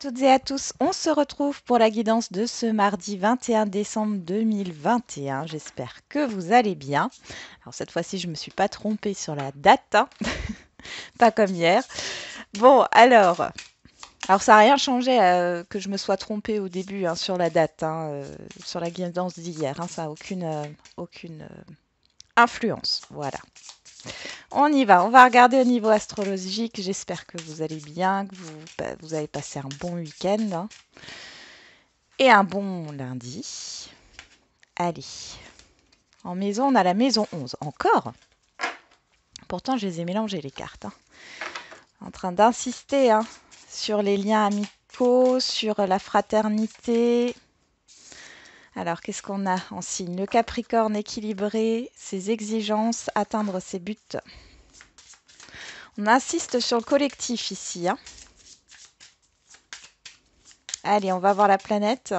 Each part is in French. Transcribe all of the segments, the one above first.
toutes et à tous, on se retrouve pour la guidance de ce mardi 21 décembre 2021. J'espère que vous allez bien. Alors cette fois-ci, je ne me suis pas trompée sur la date, hein, pas comme hier. Bon, alors ça n'a rien changé que je me sois trompée au début hein, sur la date, hein, sur la guidance d'hier. Hein, ça n'a aucune influence. Voilà. On y va, on va regarder au niveau astrologique. J'espère que vous allez bien, que vous avez passé un bon week-end hein, et un bon lundi. Allez, en maison, on a la maison 11. Encore? Pourtant, je les ai mélangées les cartes. Hein. En train d'insister hein, sur les liens amicaux, sur la fraternité. Alors, qu'est-ce qu'on a en signe? Le Capricorne équilibré, ses exigences, atteindre ses buts. On insiste sur le collectif ici. Hein. Allez, on va voir la planète.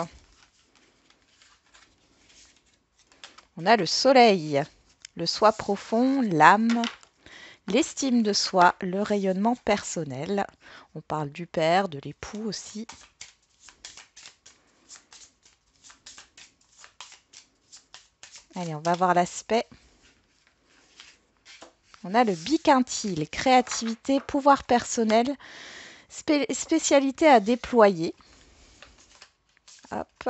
On a le soleil, le soi profond, l'âme, l'estime de soi, le rayonnement personnel. On parle du père, de l'époux aussi. Allez, on va voir l'aspect. On a le biquintile, créativité, pouvoir personnel, spécialité à déployer. Hop.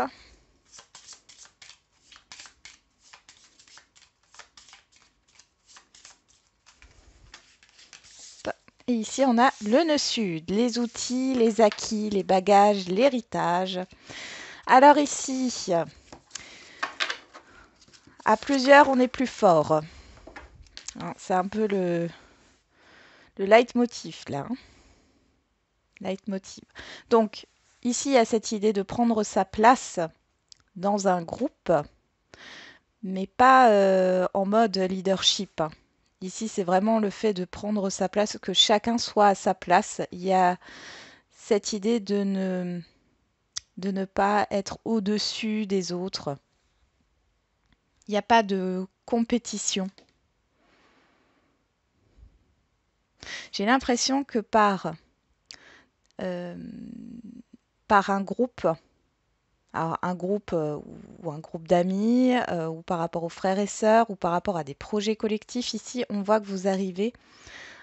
Et ici, on a le nœud sud, les outils, les acquis, les bagages, l'héritage. Alors ici, à plusieurs, on est plus fort. C'est un peu le leitmotiv là. Hein. Leitmotiv. Donc, ici, il y a cette idée de prendre sa place dans un groupe, mais pas en mode leadership. Hein. Ici, c'est vraiment le fait de prendre sa place, que chacun soit à sa place. Il y a cette idée de ne pas être au-dessus des autres. Il n'y a pas de compétition. J'ai l'impression que euh, par un groupe, alors un groupe ou un groupe d'amis, ou par rapport aux frères et sœurs, ou par rapport à des projets collectifs, ici, on voit que vous arrivez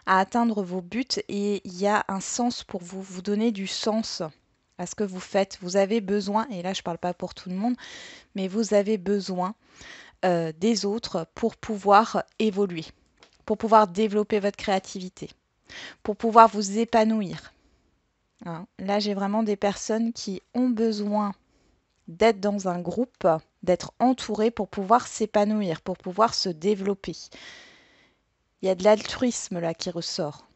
à atteindre vos buts et il y a un sens pour vous. Vous donnez du sens à ce que vous faites. Vous avez besoin, et là je ne parle pas pour tout le monde, mais vous avez besoin des autres pour pouvoir évoluer, pour pouvoir développer votre créativité, pour pouvoir vous épanouir. Hein. Là, j'ai vraiment des personnes qui ont besoin d'être dans un groupe, d'être entourées pour pouvoir s'épanouir, pour pouvoir se développer. Il y a de l'altruisme là qui ressort.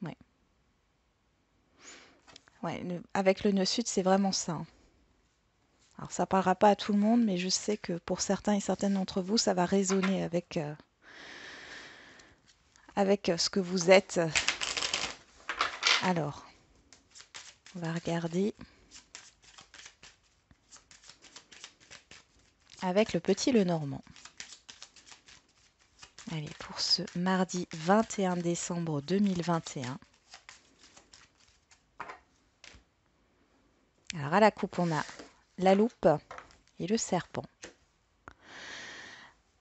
Ouais. Ouais, avec le nœud sud, c'est vraiment ça. Hein. Alors, ça ne parlera pas à tout le monde, mais je sais que pour certains et certaines d'entre vous, ça va résonner avec ce que vous êtes. Alors, on va regarder avec le petit Lenormand. Allez, pour ce mardi 21 décembre 2021. Alors, à la coupe, on a la loupe et le serpent.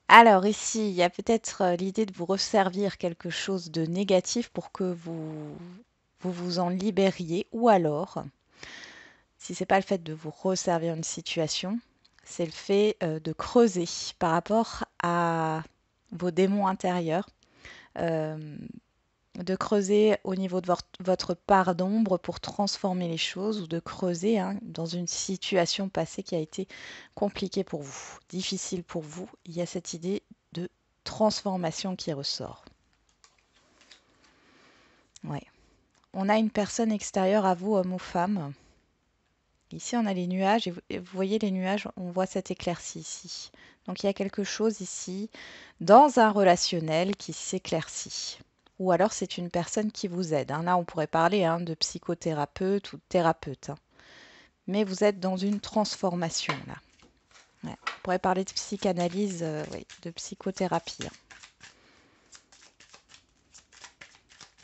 Alors ici, il y a peut-être l'idée de vous resservir quelque chose de négatif pour que vous en libériez. Ou alors, si ce n'est pas le fait de vous resservir une situation, c'est le fait de creuser par rapport à vos démons intérieurs, de creuser au niveau de votre part d'ombre pour transformer les choses ou de creuser hein, dans une situation passée qui a été compliquée pour vous, difficile pour vous. Il y a cette idée de transformation qui ressort. Ouais. On a une personne extérieure à vous, homme ou femme. Ici, on a les nuages et vous voyez les nuages, on voit cette éclaircie ici. Donc, il y a quelque chose ici dans un relationnel qui s'éclaircit. Ou alors, c'est une personne qui vous aide. Hein. Là, on pourrait parler hein, de psychothérapeute ou de thérapeute. Hein. Mais vous êtes dans une transformation, là. Ouais. On pourrait parler de psychanalyse, oui, de psychothérapie. Hein.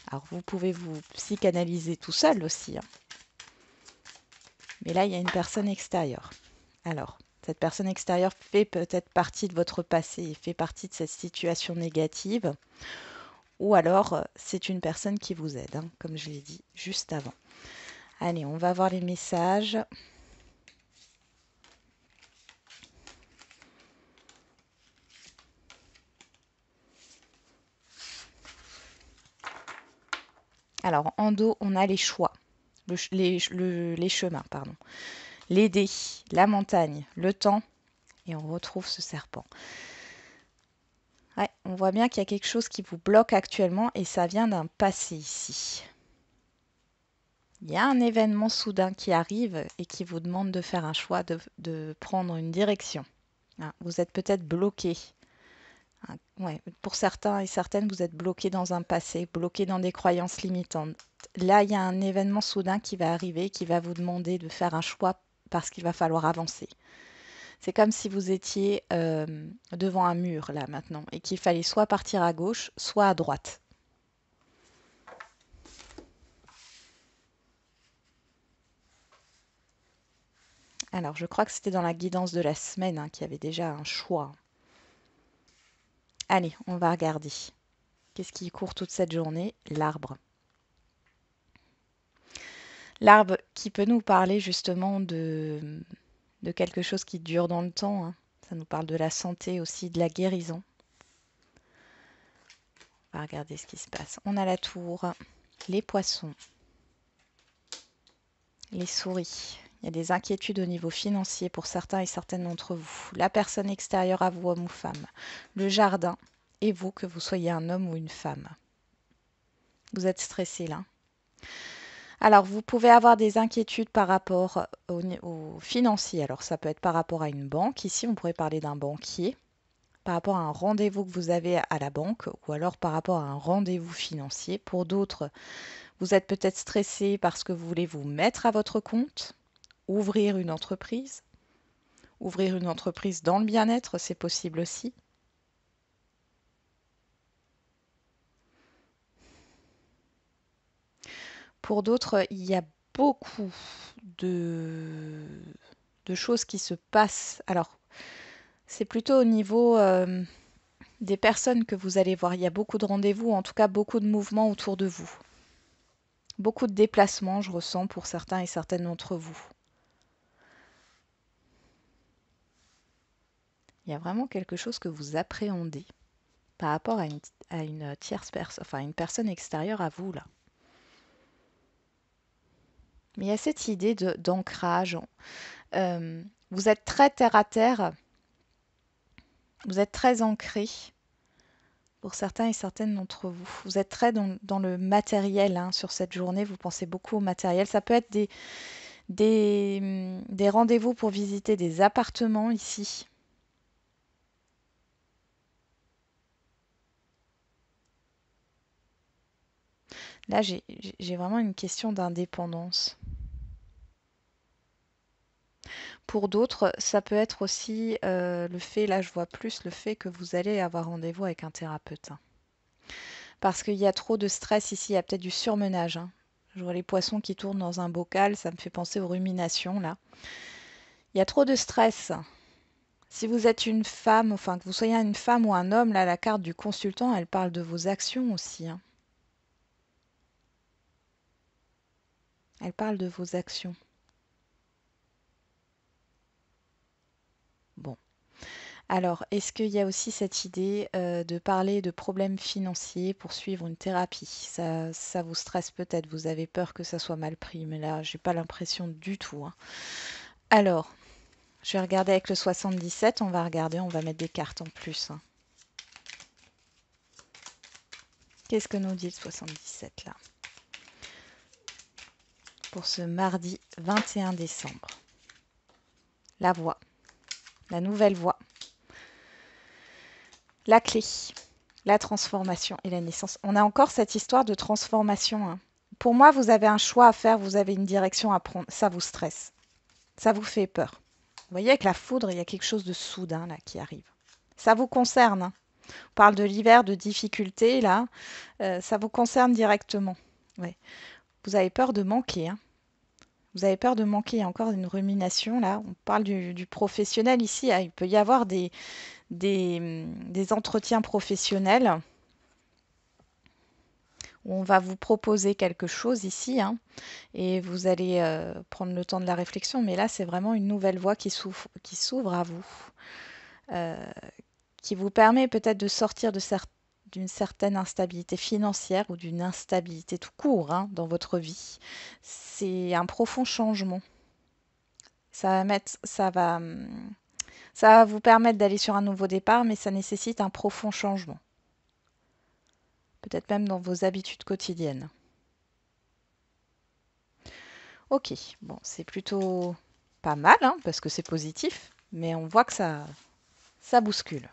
Alors, vous pouvez vous psychanalyser tout seul aussi, hein. Mais là, il y a une personne extérieure. Alors, cette personne extérieure fait peut-être partie de votre passé, fait partie de cette situation négative. Ou alors, c'est une personne qui vous aide, hein, comme je l'ai dit juste avant. Allez, on va voir les messages. Alors, en dos, on a les choix, les chemins, pardon. Les dés, la montagne, le temps, et on retrouve ce serpent. Ouais, on voit bien qu'il y a quelque chose qui vous bloque actuellement et ça vient d'un passé ici. Il y a un événement soudain qui arrive et qui vous demande de faire un choix, de prendre une direction. Vous êtes peut-être bloqué. Ouais, pour certains et certaines, vous êtes bloqué dans un passé, bloqué dans des croyances limitantes. Là, il y a un événement soudain qui va arriver, qui va vous demander de faire un choix parce qu'il va falloir avancer. C'est comme si vous étiez devant un mur là maintenant et qu'il fallait soit partir à gauche, soit à droite. Alors, je crois que c'était dans la guidance de la semaine qu'il y avait déjà un choix. Allez, on va regarder. Qu'est-ce qui court toute cette journée? L'arbre. L'arbre qui peut nous parler justement de quelque chose qui dure dans le temps. Ça nous parle de la santé aussi, de la guérison. On va regarder ce qui se passe. On a la tour, les poissons, les souris. Il y a des inquiétudes au niveau financier pour certains et certaines d'entre vous. La personne extérieure à vous, homme ou femme. Le jardin et vous, que vous soyez un homme ou une femme. Vous êtes stressé là. Alors, vous pouvez avoir des inquiétudes par rapport au financier. Alors, ça peut être par rapport à une banque. Ici, on pourrait parler d'un banquier. Par rapport à un rendez-vous que vous avez à la banque ou alors par rapport à un rendez-vous financier. Pour d'autres, vous êtes peut-être stressé parce que vous voulez vous mettre à votre compte, ouvrir une entreprise. Ouvrir une entreprise dans le bien-être, c'est possible aussi. Pour d'autres, il y a beaucoup de, de choses qui se passent. Alors, c'est plutôt au niveau des personnes que vous allez voir. Il y a beaucoup de rendez-vous, en tout cas beaucoup de mouvements autour de vous. Beaucoup de déplacements, je ressens pour certains et certaines d'entre vous. Il y a vraiment quelque chose que vous appréhendez par rapport à une tierce personne, enfin une personne extérieure à vous là. Mais il y a cette idée d'ancrage. Vous êtes très terre à terre, vous êtes très ancré pour certains et certaines d'entre vous. Vous êtes très dans le matériel sur cette journée, vous pensez beaucoup au matériel. Ça peut être des rendez-vous pour visiter des appartements ici. Là, j'ai vraiment une question d'indépendance. Pour d'autres, ça peut être aussi le fait, là je vois plus le fait que vous allez avoir rendez-vous avec un thérapeute. Parce qu'il y a trop de stress ici, il y a peut-être du surmenage. Je vois les poissons qui tournent dans un bocal, ça me fait penser aux ruminations là. Il y a trop de stress. Si vous êtes une femme, enfin que vous soyez une femme ou un homme, là la carte du consultant, elle parle de vos actions aussi. Elle parle de vos actions. Bon. Alors, est-ce qu'il y a aussi cette idée de parler de problèmes financiers pour suivre une thérapie? Ça vous stresse peut-être, vous avez peur que ça soit mal pris, mais là, j'ai pas l'impression du tout. Alors, je vais regarder avec le 77, on va regarder, on va mettre des cartes en plus. Qu'est-ce que nous dit le 77 là? Pour ce mardi 21 décembre. La voix, la nouvelle voix, la clé, la transformation et la naissance. On a encore cette histoire de transformation. Pour moi, vous avez un choix à faire, vous avez une direction à prendre. Ça vous stresse, ça vous fait peur. Vous voyez, avec la foudre, il y a quelque chose de soudain là qui arrive. Ça vous concerne. On parle de l'hiver, de difficultés, là. Ça vous concerne directement. Ouais. Vous avez peur de manquer, hein. Vous avez peur de manquer. Il y a encore une rumination, là. On parle du professionnel ici, hein. Il peut y avoir des entretiens professionnels où on va vous proposer quelque chose ici, hein, et vous allez prendre le temps de la réflexion. Mais là, c'est vraiment une nouvelle voie qui s'ouvre à vous, euh, qui vous permet peut-être de sortir d'une certaine instabilité financière ou d'une instabilité tout court, hein, dans votre vie. C'est un profond changement. Ça va vous permettre d'aller sur un nouveau départ, mais ça nécessite un profond changement. Peut-être même dans vos habitudes quotidiennes. Ok, bon, c'est plutôt pas mal, hein, parce que c'est positif, mais on voit que ça bouscule.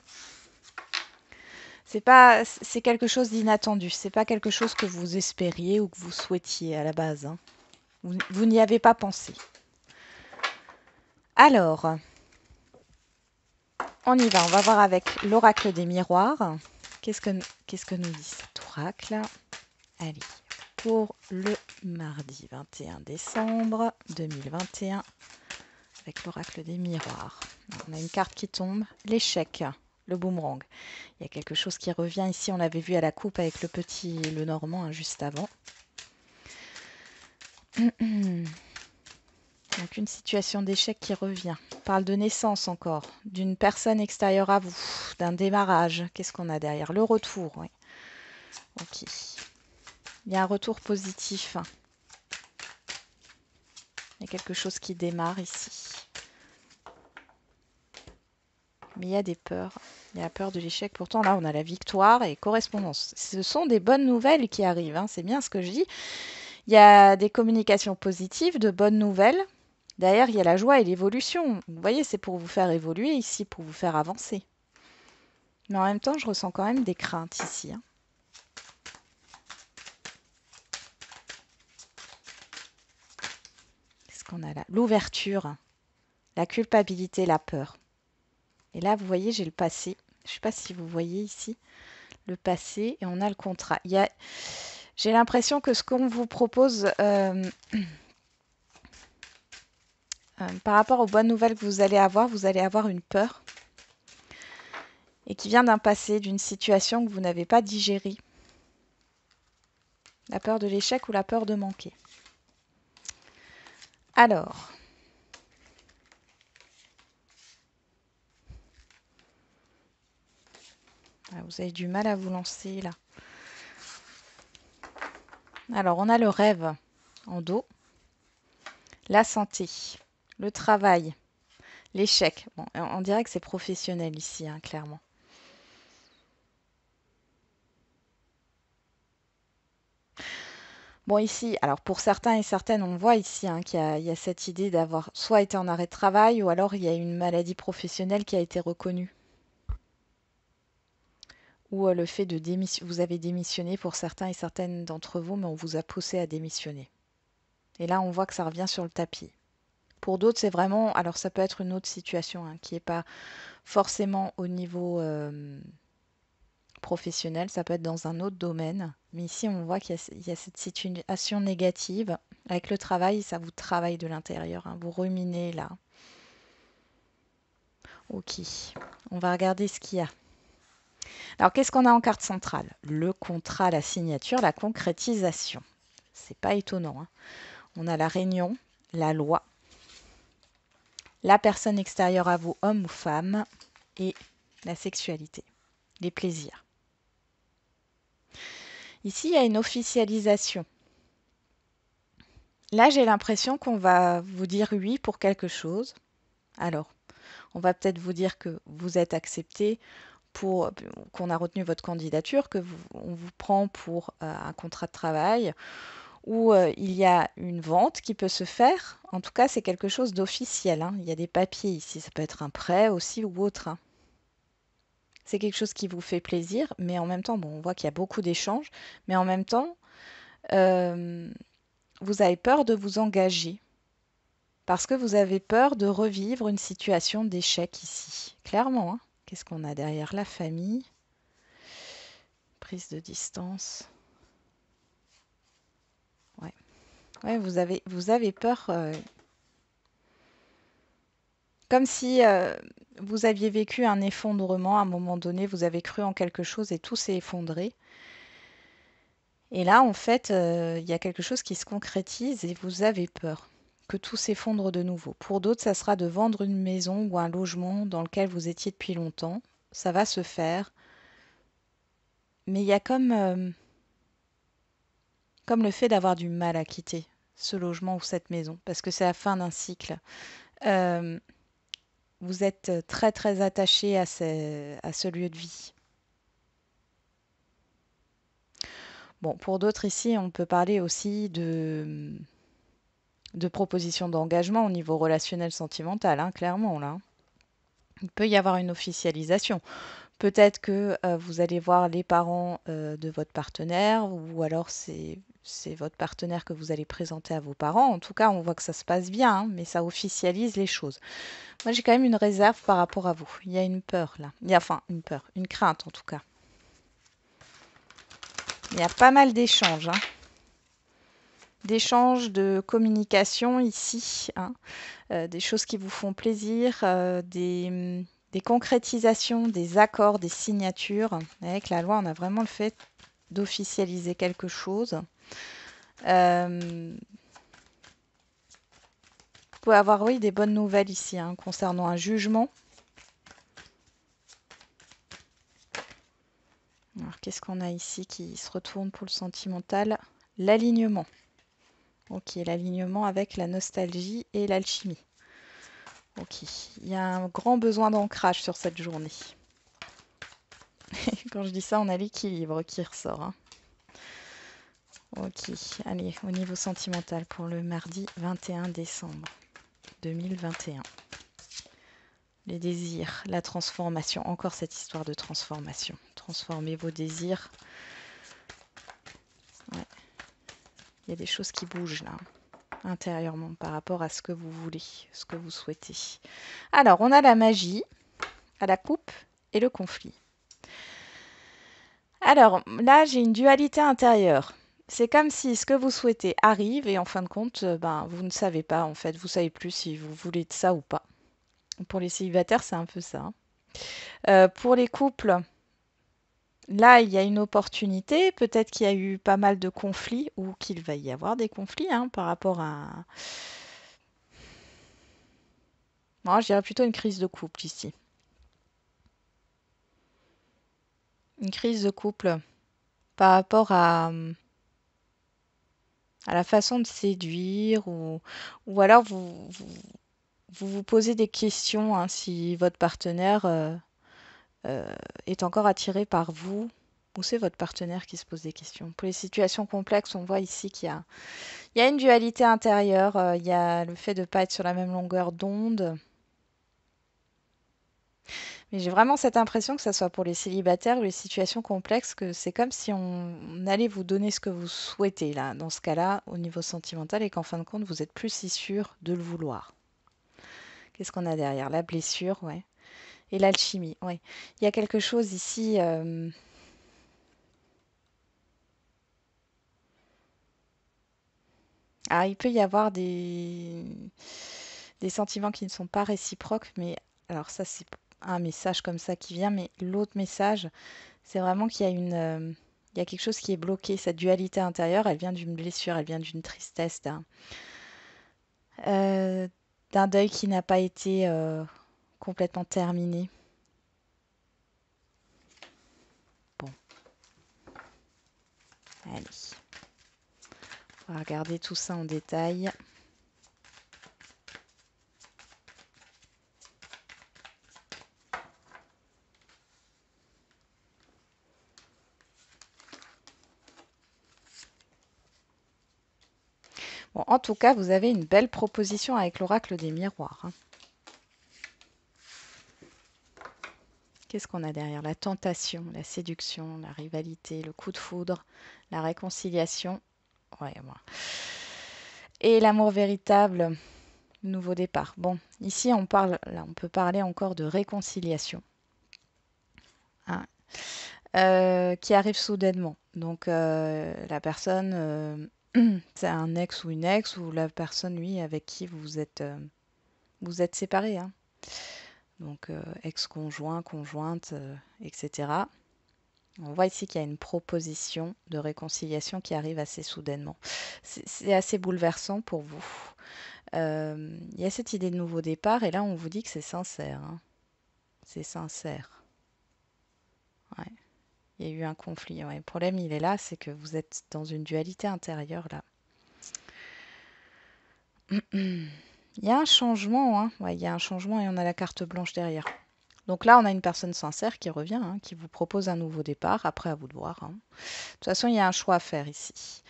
C'est quelque chose d'inattendu. C'est pas quelque chose que vous espériez ou que vous souhaitiez à la base, hein. Vous n'y avez pas pensé. Alors, on y va. On va voir avec l'oracle des miroirs. Qu'est-ce que nous dit cet oracle? Allez, pour le mardi 21 décembre 2021, avec l'oracle des miroirs. On a une carte qui tombe, l'échec, le boomerang. Il y a quelque chose qui revient ici, on l'avait vu à la coupe avec le normand, hein, juste avant. Donc une situation d'échec qui revient. On parle de naissance encore, d'une personne extérieure à vous, d'un démarrage. Qu'est-ce qu'on a derrière? Le retour, oui. Ok. Il y a un retour positif. Il y a quelque chose qui démarre ici. Mais il y a des peurs. Il y a la peur de l'échec. Pourtant, là, on a la victoire et correspondance. Ce sont des bonnes nouvelles qui arrivent, hein. C'est bien ce que je dis. Il y a des communications positives, de bonnes nouvelles. Derrière, il y a la joie et l'évolution. Vous voyez, c'est pour vous faire évoluer ici, pour vous faire avancer. Mais en même temps, je ressens quand même des craintes ici, hein. Qu'est-ce qu'on a là? L'ouverture, la culpabilité, la peur. Et là, vous voyez, j'ai le passé. Je ne sais pas si vous voyez ici le passé et on a le contrat. J'ai l'impression que ce qu'on vous propose par rapport aux bonnes nouvelles que vous allez avoir une peur et qui vient d'un passé, d'une situation que vous n'avez pas digérée. La peur de l'échec ou la peur de manquer. Alors, vous avez du mal à vous lancer là. Alors, on a le rêve en dos, la santé, le travail, l'échec. Bon, on dirait que c'est professionnel ici, hein, clairement. Bon, ici, alors pour certains et certaines, on voit ici, hein, qu'il y a cette idée d'avoir soit été en arrêt de travail ou alors il y a une maladie professionnelle qui a été reconnue. Ou le fait de démissionner, vous avez démissionné pour certains et certaines d'entre vous, mais on vous a poussé à démissionner. Et là, on voit que ça revient sur le tapis. Pour d'autres, c'est vraiment, alors ça peut être une autre situation, hein, qui n'est pas forcément au niveau professionnel, ça peut être dans un autre domaine. Mais ici, on voit qu'il y a cette situation négative. Avec le travail, ça vous travaille de l'intérieur, hein, vous ruminez là. Ok, on va regarder ce qu'il y a. Alors, qu'est-ce qu'on a en carte centrale? Le contrat, la signature, la concrétisation. C'est pas étonnant, hein. On a la réunion, la loi, la personne extérieure à vous, homme ou femme, et la sexualité, les plaisirs. Ici, il y a une officialisation. Là, j'ai l'impression qu'on va vous dire oui pour quelque chose. Alors, on va peut-être vous dire que vous êtes accepté pour qu'on a retenu votre candidature, on vous prend pour un contrat de travail, ou il y a une vente qui peut se faire. En tout cas, c'est quelque chose d'officiel, hein. Il y a des papiers ici. Ça peut être un prêt aussi ou autre, hein. C'est quelque chose qui vous fait plaisir, mais en même temps, bon, on voit qu'il y a beaucoup d'échanges, mais en même temps, euh, vous avez peur de vous engager parce que vous avez peur de revivre une situation d'échec ici. Clairement, hein. Qu'est-ce qu'on a derrière? La famille, prise de distance. Ouais, ouais, vous avez peur, comme si vous aviez vécu un effondrement à un moment donné, vous avez cru en quelque chose et tout s'est effondré. Et là, en fait, il y a quelque chose qui se concrétise et vous avez peur que tout s'effondre de nouveau. Pour d'autres, ça sera de vendre une maison ou un logement dans lequel vous étiez depuis longtemps. Ça va se faire. Mais il y a comme le fait d'avoir du mal à quitter ce logement ou cette maison, parce que c'est la fin d'un cycle. Euh, Vous êtes très très attaché à ce lieu de vie. Bon, pour d'autres ici, on peut parler aussi de propositions d'engagement au niveau relationnel sentimental, hein, clairement là. Il peut y avoir une officialisation. Peut-être que vous allez voir les parents de votre partenaire, ou alors c'est votre partenaire que vous allez présenter à vos parents. En tout cas, on voit que ça se passe bien, hein, mais ça officialise les choses. Moi, j'ai quand même une réserve par rapport à vous. Il y a une peur là. Il y a, enfin, une peur, une crainte en tout cas. Il y a pas mal d'échanges, hein. D'échanges, de communication ici, hein. Des choses qui vous font plaisir, des concrétisations, des accords, des signatures. Avec la loi, on a vraiment le fait d'officialiser quelque chose. Vous pouvez avoir, oui, des bonnes nouvelles ici, hein, concernant un jugement. Alors, qu'est-ce qu'on a ici qui se retourne pour le sentimental? L'alignement. Ok, l'alignement avec la nostalgie et l'alchimie. Ok, il y a un grand besoin d'ancrage sur cette journée. Quand je dis ça, on a l'équilibre qui ressort, hein. Ok, allez, au niveau sentimental pour le mardi 21 décembre 2021. Les désirs, la transformation, encore cette histoire de transformation. Transformez vos désirs. Ouais. Il y a des choses qui bougent là, intérieurement, par rapport à ce que vous voulez, ce que vous souhaitez. Alors, on a la magie, à la coupe et le conflit. Alors, là, j'ai une dualité intérieure. C'est comme si ce que vous souhaitez arrive et en fin de compte, ben, vous ne savez pas, en fait, vous savez plus si vous voulez de ça ou pas. Pour les célibataires, c'est un peu ça, hein. Pour les couples, là, il y a une opportunité. Peut-être qu'il y a eu pas mal de conflits ou qu'il va y avoir des conflits, hein, par rapport à... Non, je dirais plutôt une crise de couple ici. Une crise de couple par rapport à la façon de séduire ou alors vous posez des questions, hein, si votre partenaire euh, est encore attiré par vous ou c'est votre partenaire qui se pose des questions. Pour les situations complexes, on voit ici il y a une dualité intérieure, il y a le fait de ne pas être sur la même longueur d'onde. Mais j'ai vraiment cette impression que ce soit pour les célibataires ou les situations complexes, que c'est comme si on allait vous donner ce que vous souhaitez là, dans ce cas-là, au niveau sentimental, et qu'en fin de compte, vous êtes plus si sûr de le vouloir. Qu'est-ce qu'on a derrière? La blessure, ouais. Et l'alchimie, ouais. Il y a quelque chose ici. Ah, il peut y avoir des sentiments qui ne sont pas réciproques, mais alors ça, c'est un message comme ça qui vient, mais l'autre message, c'est vraiment qu'il y a il y a quelque chose qui est bloqué. Cette dualité intérieure, elle vient d'une blessure, elle vient d'une tristesse, euh, d'un deuil qui n'a pas été complètement terminé. Bon, allez, on va regarder tout ça en détail. Bon, en tout cas, vous avez une belle proposition avec l'oracle des miroirs, hein. Qu'est-ce qu'on a derrière? La tentation, la séduction, la rivalité, le coup de foudre, la réconciliation. Ouais, bon. Et l'amour véritable, le nouveau départ. Bon, ici on parle, là on peut parler encore de réconciliation, hein. qui arrive soudainement. Donc la personne, c'est un ex ou une ex, ou la personne, lui, avec qui vous êtes séparés, hein. Donc ex-conjoint, conjointe, etc. On voit ici qu'il y a une proposition de réconciliation qui arrive assez soudainement. C'est assez bouleversant pour vous. Il y a cette idée de nouveau départ, et là on vous dit que c'est sincère, hein. C'est sincère. Ouais. Il y a eu un conflit. Ouais. Le problème, il est là, c'est que vous êtes dans une dualité intérieure là. Il y a un changement, hein. Ouais, il y a un changement et on a la carte blanche derrière. Donc là, on a une personne sincère qui revient, hein, qui vous propose un nouveau départ. Après, à vous de voir, hein. De toute façon, il y a un choix à faire ici.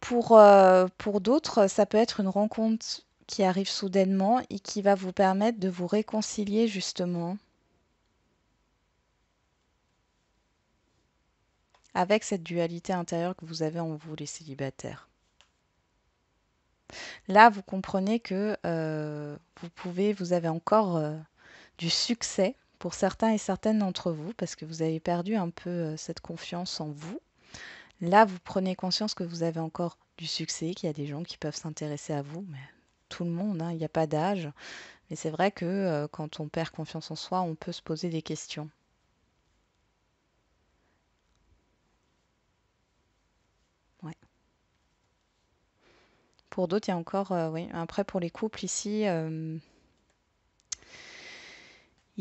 Pour d'autres, ça peut être une rencontre qui arrive soudainement et qui va vous permettre de vous réconcilier justement avec cette dualité intérieure que vous avez en vous, les célibataires. Là, vous comprenez que vous avez encore du succès pour certains et certaines d'entre vous parce que vous avez perdu un peu cette confiance en vous. Là, vous prenez conscience que vous avez encore du succès, qu'il y a des gens qui peuvent s'intéresser à vous, mais tout le monde, hein, il n'y a pas d'âge. Mais c'est vrai que quand on perd confiance en soi, on peut se poser des questions. Ouais. Pour d'autres, il y a encore, oui, après pour les couples ici,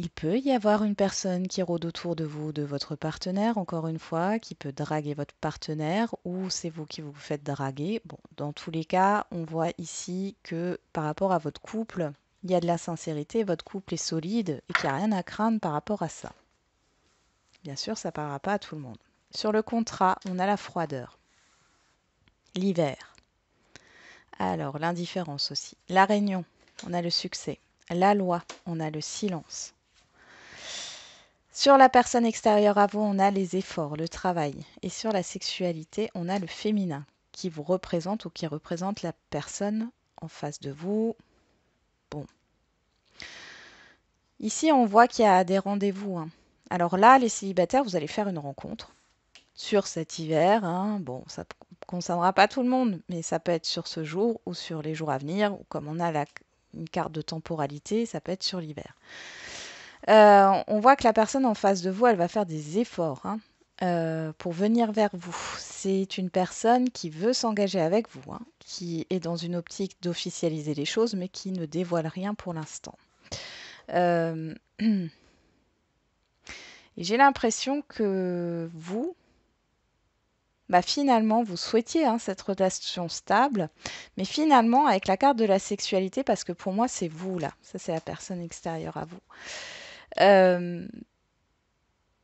il peut y avoir une personne qui rôde autour de vous, de votre partenaire, encore une fois, qui peut draguer votre partenaire, ou c'est vous qui vous faites draguer. Bon, dans tous les cas, on voit ici que par rapport à votre couple, il y a de la sincérité, votre couple est solide et qu'il n'y a rien à craindre par rapport à ça. Bien sûr, ça ne parlera pas à tout le monde. Sur le contrat, on a la froideur, l'hiver. Alors, l'indifférence aussi. La réunion, on a le succès. La loi, on a le silence. Sur la personne extérieure à vous, on a les efforts, le travail. Et sur la sexualité, on a le féminin qui vous représente ou qui représente la personne en face de vous. Bon. Ici, on voit qu'il y a des rendez-vous, hein. Alors là, les célibataires, vous allez faire une rencontre sur cet hiver, hein. Bon, ça ne concernera pas tout le monde, mais ça peut être sur ce jour ou sur les jours à venir, ou comme on a une carte de temporalité, ça peut être sur l'hiver. On voit que la personne en face de vous, elle va faire des efforts, hein, pour venir vers vous. C'est une personne qui veut s'engager avec vous, hein, qui est dans une optique d'officialiser les choses, mais qui ne dévoile rien pour l'instant. Euh, et j'ai l'impression que vous, bah finalement, vous souhaitiez, hein, cette relation stable, mais finalement, avec la carte de la sexualité, parce que pour moi, c'est vous là, ça c'est la personne extérieure à vous. Euh,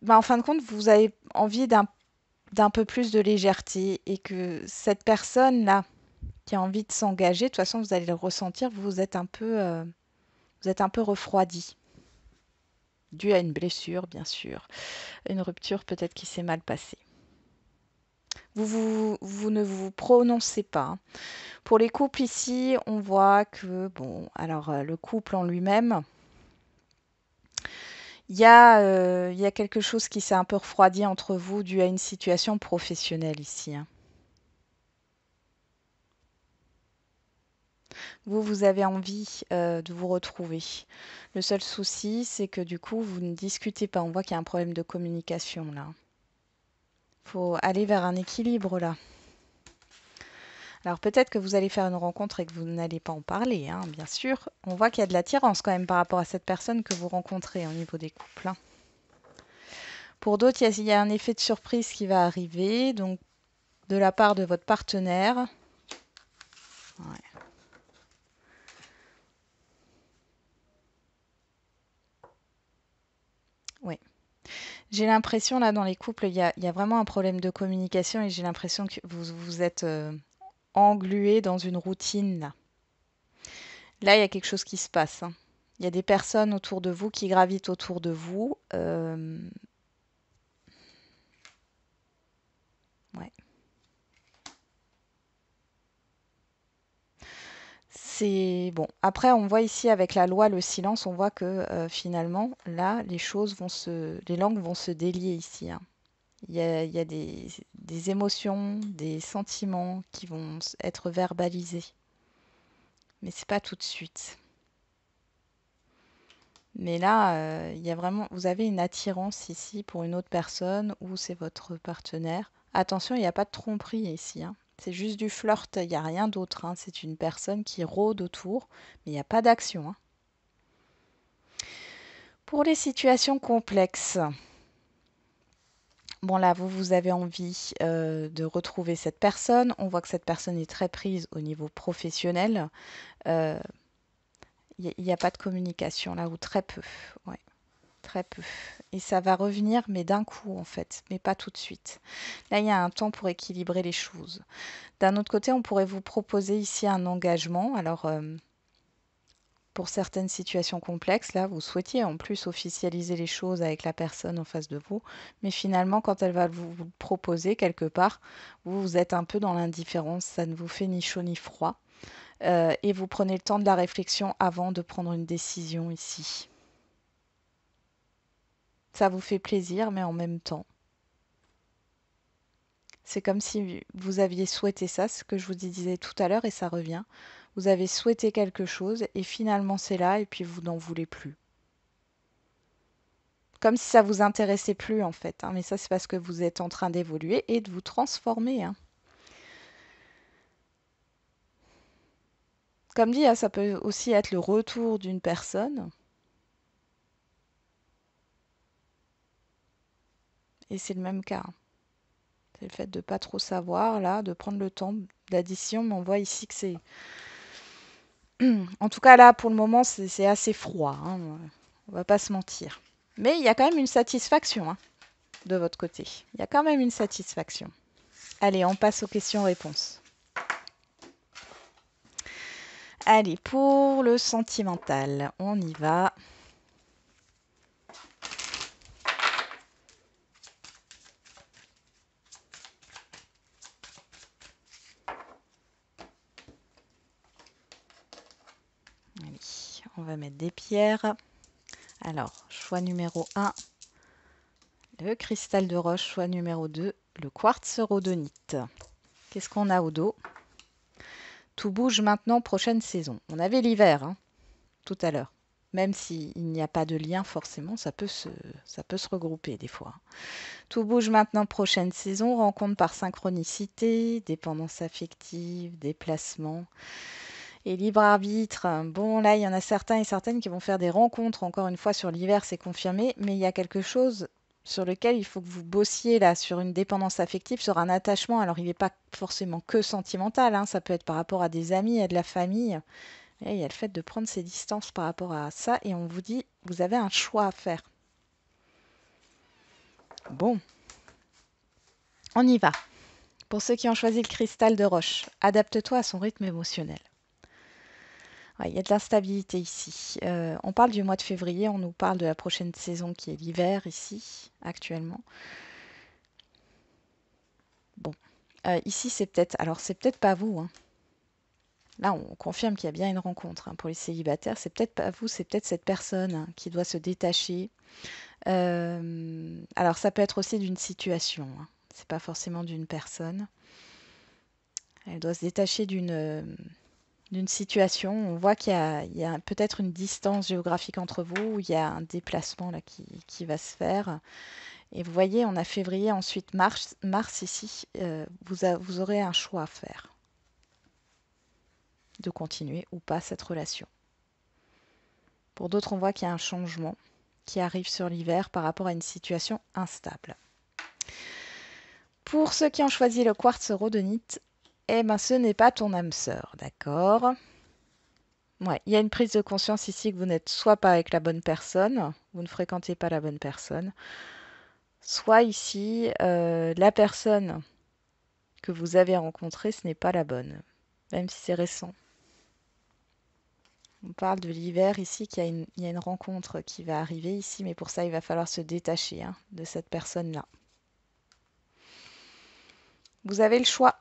Bah, en fin de compte, vous avez envie d'un peu plus de légèreté et que cette personne-là qui a envie de s'engager, de toute façon, vous allez le ressentir, vous êtes un peu refroidi, dû à une blessure, bien sûr, une rupture peut-être qui s'est mal passée. Vous ne vous prononcez pas, hein. Pour les couples ici, on voit que, bon, alors le couple en lui-même, il y a quelque chose qui s'est un peu refroidi entre vous dû à une situation professionnelle ici, hein. Vous avez envie de vous retrouver. Le seul souci, c'est que du coup, vous ne discutez pas. On voit qu'il y a un problème de communication là. Il faut aller vers un équilibre là. Alors peut-être que vous allez faire une rencontre et que vous n'allez pas en parler, hein, bien sûr. On voit qu'il y a de l'attirance quand même par rapport à cette personne que vous rencontrez au niveau des couples, hein. Pour d'autres, il y a un effet de surprise qui va arriver, donc de la part de votre partenaire. Ouais. Oui. J'ai l'impression, là, dans les couples, il y a vraiment un problème de communication et j'ai l'impression que vous êtes englué dans une routine, là. Là, il y a quelque chose qui se passe, hein. Il y a des personnes autour de vous qui gravitent autour de vous. Ouais. C'est bon. Après, on voit ici avec la loi, le silence, on voit que finalement, là, les langues vont se délier ici, hein. Il y a des émotions, des sentiments qui vont être verbalisés. Mais c'est pas tout de suite. Mais là, il y a vraiment, vous avez une attirance ici pour une autre personne ou c'est votre partenaire. Attention, il n'y a pas de tromperie ici, hein. C'est juste du flirt, il n'y a rien d'autre, hein. C'est une personne qui rôde autour, mais il n'y a pas d'action, hein. Pour les situations complexes, bon là, vous avez envie de retrouver cette personne. On voit que cette personne est très prise au niveau professionnel. Euh, Il n'y a pas de communication là, ou très peu. Ouais, très peu. Et ça va revenir, mais d'un coup en fait, mais pas tout de suite. Là, il y a un temps pour équilibrer les choses. D'un autre côté, on pourrait vous proposer ici un engagement. Alors, pour certaines situations complexes, là, vous souhaitiez en plus officialiser les choses avec la personne en face de vous, mais finalement, quand elle va vous le proposer quelque part, vous êtes un peu dans l'indifférence, ça ne vous fait ni chaud ni froid, et vous prenez le temps de la réflexion avant de prendre une décision ici. Ça vous fait plaisir, mais en même temps, c'est comme si vous aviez souhaité ça, ce que je vous disais tout à l'heure, et ça revient. Vous avez souhaité quelque chose, et finalement c'est là, et puis vous n'en voulez plus. Comme si ça vous intéressait plus en fait, hein. Mais ça, c'est parce que vous êtes en train d'évoluer et de vous transformer, hein. Comme dit, hein, ça peut aussi être le retour d'une personne. Et c'est le même cas, hein. C'est le fait de pas trop savoir, là, de prendre le temps de l'addition. Mais on voit ici que c'est... En tout cas, là, pour le moment, c'est assez froid, hein. On va pas se mentir. Mais il y a quand même une satisfaction, hein, de votre côté. Il y a quand même une satisfaction. Allez, on passe aux questions-réponses. Allez, pour le sentimental, on y va. Allez, on va mettre des pierres. Alors, choix numéro 1, le cristal de roche. Choix numéro 2, le quartz rhodonite. Qu'est-ce qu'on a au dos? Tout bouge maintenant, prochaine saison. On avait l'hiver, hein, tout à l'heure. Même s'il n'y a pas de lien, forcément, ça peut se regrouper des fois. Tout bouge maintenant, prochaine saison. Rencontre par synchronicité, dépendance affective, déplacement. Et libre arbitre, bon là il y en a certains et certaines qui vont faire des rencontres, encore une fois sur l'hiver c'est confirmé, mais il y a quelque chose sur lequel il faut que vous bossiez là, sur une dépendance affective, sur un attachement. Alors il n'est pas forcément que sentimental, hein, ça peut être par rapport à des amis, à de la famille. Et il y a le fait de prendre ses distances par rapport à ça et on vous dit, vous avez un choix à faire. Bon, on y va. Pour ceux qui ont choisi le cristal de roche, adapte-toi à son rythme émotionnel. Ouais, il y a de l'instabilité ici. On parle du mois de février, on nous parle de la prochaine saison qui est l'hiver ici, actuellement. Bon, ici c'est peut-être, alors c'est peut-être pas vous, hein. Là, on confirme qu'il y a bien une rencontre, hein, pour les célibataires. C'est peut-être pas vous, c'est peut-être cette personne, hein, qui doit se détacher. Alors ça peut être aussi d'une situation, hein. C'est pas forcément d'une personne. Elle doit se détacher d'une situation. On voit qu'il y a peut-être une distance géographique entre vous, où il y a un déplacement là qui va se faire. Et vous voyez, on a février, ensuite mars ici. Vous aurez un choix à faire de continuer ou pas cette relation. Pour d'autres, on voit qu'il y a un changement qui arrive sur l'hiver par rapport à une situation instable. Pour ceux qui ont choisi le quartz rhodonite, eh ben, ce n'est pas ton âme sœur, d'accord? Ouais, il y a une prise de conscience ici que vous n'êtes soit pas avec la bonne personne, vous ne fréquentez pas la bonne personne, soit ici, la personne que vous avez rencontrée, ce n'est pas la bonne, même si c'est récent. On parle de l'hiver ici, il y a une rencontre qui va arriver ici, mais pour ça, il va falloir se détacher, hein, de cette personne-là. Vous avez le choix,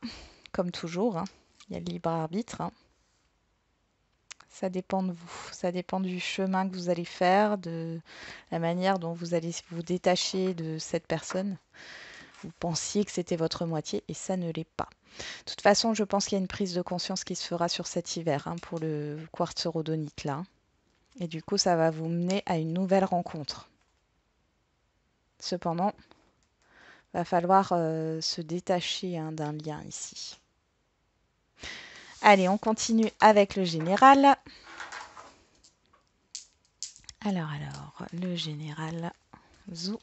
comme toujours, hein. Il y a le libre arbitre, hein. Ça dépend de vous, ça dépend du chemin que vous allez faire, de la manière dont vous allez vous détacher de cette personne. vous pensiez que c'était votre moitié et ça ne l'est pas. De toute façon, je pense qu'il y a une prise de conscience qui se fera sur cet hiver hein, pour le quartz rhodonite là. Et du coup, ça va vous mener à une nouvelle rencontre. Cependant, il va falloir se détacher hein, d'un lien ici. Allez, on continue avec le général. Alors, le général Zou.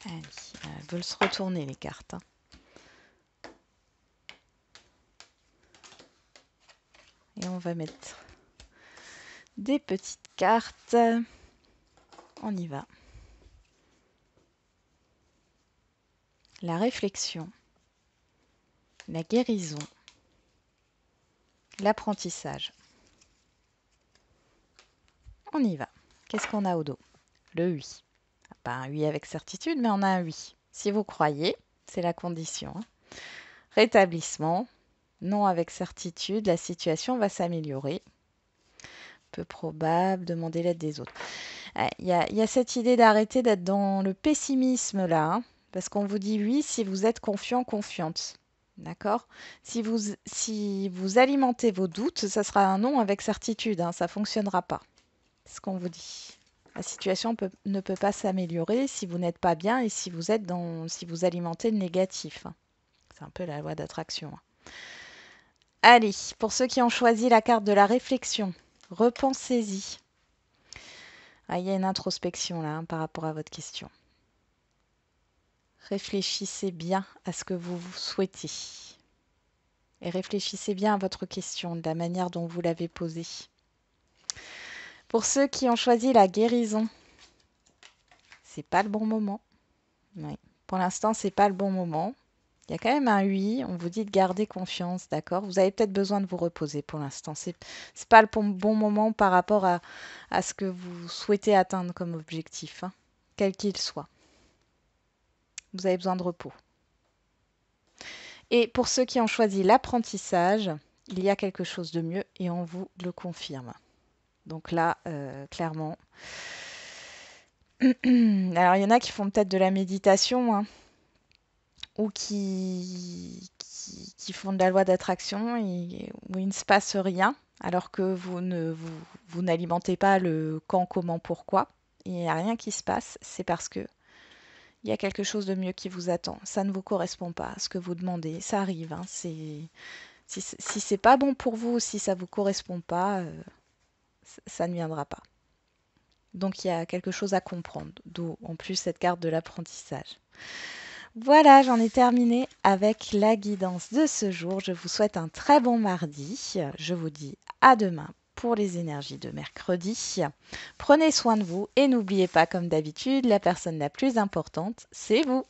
Allez, elles veulent se retourner les cartes. Hein. Et on va mettre des petites cartes. On y va. La réflexion, la guérison, l'apprentissage. On y va. Qu'est-ce qu'on a au dos? Le oui. Pas un oui avec certitude, mais on a un oui. Si vous croyez, c'est la condition. Hein. Rétablissement, non avec certitude, la situation va s'améliorer. Peu probable, demander l'aide des autres. Il y a cette idée d'arrêter d'être dans le pessimisme là, hein, parce qu'on vous dit oui si vous êtes confiant, confiante. D'accord? Si vous alimentez vos doutes, ça sera un non avec certitude, hein, ça ne fonctionnera pas. C'est ce qu'on vous dit. La situation ne peut pas s'améliorer si vous n'êtes pas bien et si vous alimentez le négatif. Hein. C'est un peu la loi d'attraction. Hein. Allez, pour ceux qui ont choisi la carte de la réflexion, repensez-y. Ah, il y a une introspection là hein, par rapport à votre question. Réfléchissez bien à ce que vous souhaitez. Et réfléchissez bien à votre question, de la manière dont vous l'avez posée. Pour ceux qui ont choisi la guérison, c'est pas le bon moment. Oui. Pour l'instant, c'est pas le bon moment. Il y a quand même un oui. On vous dit de garder confiance, d'accord? Vous avez peut-être besoin de vous reposer pour l'instant. C'est pas le bon moment par rapport à ce que vous souhaitez atteindre comme objectif, hein, quel qu'il soit. Vous avez besoin de repos. Et pour ceux qui ont choisi l'apprentissage, il y a quelque chose de mieux et on vous le confirme. Donc là, clairement. Alors, il y en a qui font peut-être de la méditation hein, ou qui font de la loi d'attraction et où il ne se passe rien alors que vous n'alimentez pas le quand, comment, pourquoi. Il n'y a rien qui se passe. C'est parce que il y a quelque chose de mieux qui vous attend. Ça ne vous correspond pas à ce que vous demandez. Ça arrive. Hein, si c'est pas bon pour vous, si ça vous correspond pas, ça ne viendra pas. Donc il y a quelque chose à comprendre. D'où en plus cette carte de l'apprentissage. Voilà, j'en ai terminé avec la guidance de ce jour. Je vous souhaite un très bon mardi. Je vous dis à demain pour les énergies de mercredi. Prenez soin de vous et n'oubliez pas, comme d'habitude, la personne la plus importante, c'est vous.